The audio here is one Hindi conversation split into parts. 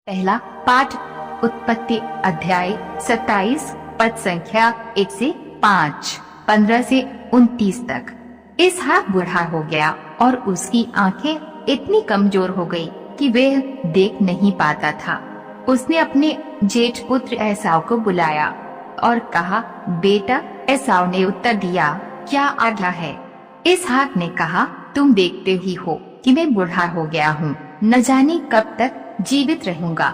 पहला पाठ उत्पत्ति अध्याय 27 पद संख्या 1 से 5, 15 से 29 तक। इसहाक बूढ़ा हो गया और उसकी आंखें इतनी कमजोर हो गई कि वह देख नहीं पाता था। उसने अपने जेठ पुत्र एसाव को बुलाया और कहा, बेटा। एसाव ने उत्तर दिया, क्या आज्ञा है? इसहाक ने कहा, तुम देखते ही हो कि मैं बूढ़ा हो गया हूँ, न जाने कब तक जीवित रहूंगा।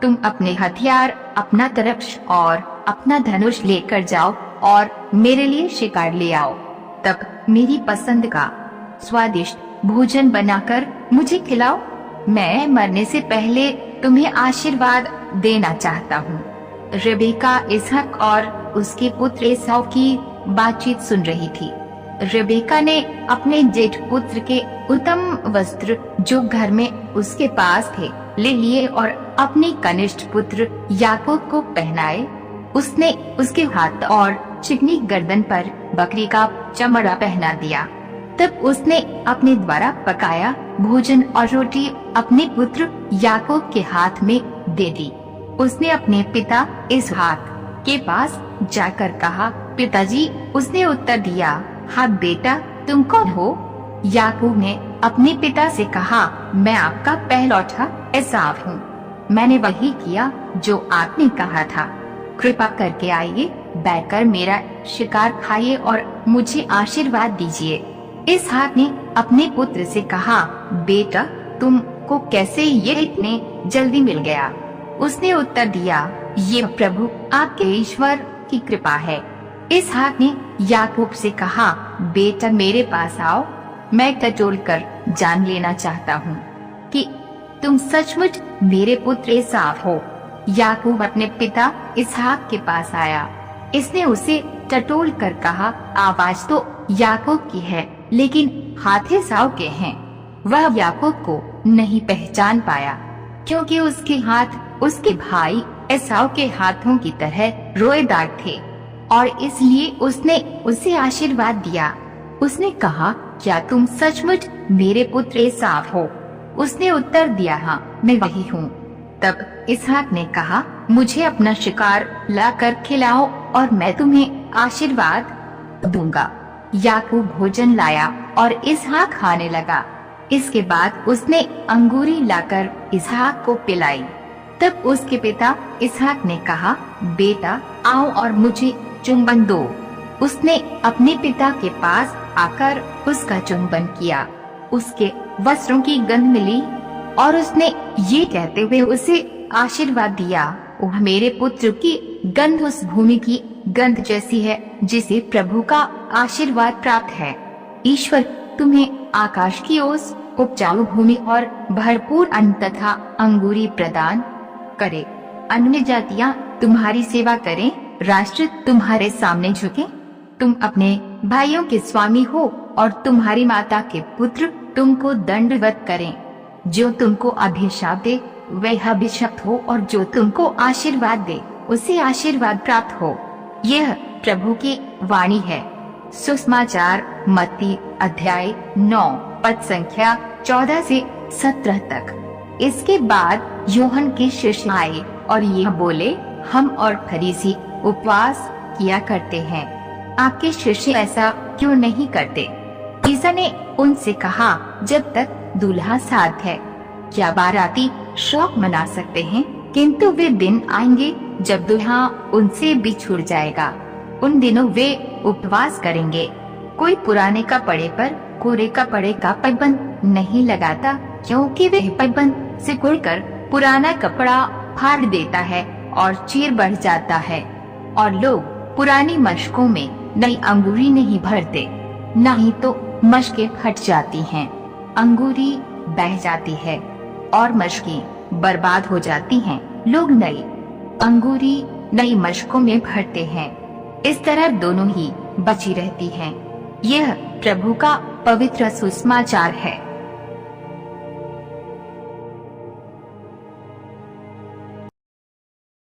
तुम अपने हथियार, अपना धनुष और अपना धनुष लेकर जाओ और मेरे लिए शिकार ले आओ। तब मेरी पसंद का स्वादिष्ट भोजन बनाकर मुझे खिलाओ। मैं मरने से पहले तुम्हें आशीर्वाद देना चाहता हूँ। रेबेका इसहाक और उसके पुत्र एसाव की बातचीत सुन रही थी। रेबेका ने अपने जेठ पुत्र के उत्तम वस्त्र जो घर में उसके पास थे ले लिए और अपने कनिष्ठ पुत्र याकूब को पहनाए। उसने उसके हाथ और चिकनी गर्दन पर बकरी का चमड़ा पहना दिया। तब उसने अपने द्वारा पकाया भोजन और रोटी अपने पुत्र याकूब के हाथ में दे दी। उसने अपने पिता इसहाक के पास जाकर कहा, पिताजी। उसने उत्तर दिया, हाँ बेटा, तुम कौन हो? याकूब ने अपने पिता से कहा, मैं आपका पहलौठा एसाव हूँ। मैंने वही किया जो आपने कहा था। कृपा करके आइए, बैठकर मेरा शिकार खाइए और मुझे आशीर्वाद दीजिए। इसहाक ने अपने पुत्र से कहा, बेटा, तुमको कैसे ये इतने जल्दी मिल गया? उसने उत्तर दिया, ये प्रभु आपके ईश्वर की कृपा है। इसहाक ने याकूब से कहा, बेटा मेरे पास आओ, मैं टटोल कर जान लेना चाहता हूँ कि तुम सचमुच मेरे पुत्र एसाव हो। याकूब अपने पिता इसहाक के पास आया। इसने उसे टटोल कर कहा, आवाज तो याकूब की है, लेकिन हाथ एसाव के हैं। वह याकूब को नहीं पहचान पाया, क्योंकि उसके हाथ उसके भाई एसाव के हाथों की तरह रोएदार थे, और इसलिए उसने उसे आशीर्वाद दिया। उसने कहा, क्या तुम सचमुच मेरे पुत्र एसाव हो? उसने उत्तर दिया, हाँ, मैं वही हूँ। तब इसहाक ने कहा, मुझे अपना शिकार लाकर खिलाओ और मैं तुम्हें आशीर्वाद दूंगा। याकूब भोजन लाया और इसहाक खाने लगा। इसके बाद उसने अंगूरी लाकर इसहाक को पिलाई। तब उसके पिता इसहाक ने कहा, बेटा आओ और मुझे चुंबन दो। उसने अपने पिता के पास आकर उसका चुंबन किया। उसके वस्त्रों की गंध मिली और उसने ये कहते हुए उसे आशीर्वाद दिया, ओह मेरे पुत्र की गंध उस भूमि की गंध जैसी है जिसे प्रभु का आशीर्वाद प्राप्त है। ईश्वर तुम्हें आकाश की ओस, उपजाऊ भूमि और भरपूर अन्न तथा अंगूरी प्रदान करे। अन्य जातियां तुम्हारी सेवा करें, राष्ट्र तुम्हारे सामने झुके। तुम अपने भाइयों के स्वामी हो और तुम्हारी माता के पुत्र तुमको दंडवत करें। जो तुमको अभिशाप दे वह अभिशप्त हो, और जो तुमको आशीर्वाद दे उसे आशीर्वाद प्राप्त हो। यह प्रभु की वाणी है। सुसमाचार मत्ती अध्याय 9 पद संख्या 14 से 17 तक। इसके बाद यूहन्ना के शिष्य आए और यह बोले, हम और फरीसी उपवास किया करते हैं, आपके शिष्य ऐसा क्यों नहीं करते? ईसा ने उनसे कहा, जब तक दूल्हा साथ है क्या बाराती शौक मना सकते हैं? किंतु वे दिन आएंगे जब दूल्हा उनसे बिछुड़ जाएगा। उन दिनों वे उपवास करेंगे। कोई पुराने कपड़े पर कोरे कपड़े का पैबंद नहीं लगाता, क्योंकि वे पैबंद सिकुड़कर पुराना कपड़ा फाड़ देता है और चीर बढ़ जाता है। और लोग पुरानी मशकों में नई अंगूरी नहीं भरते, नहीं तो मशकें फट जाती हैं, अंगूरी बह जाती है और मशकें बर्बाद हो जाती हैं। लोग नई अंगूरी नई मशकों में भरते हैं, इस तरह दोनों ही बची रहती हैं। यह प्रभु का पवित्र सुसमाचार है।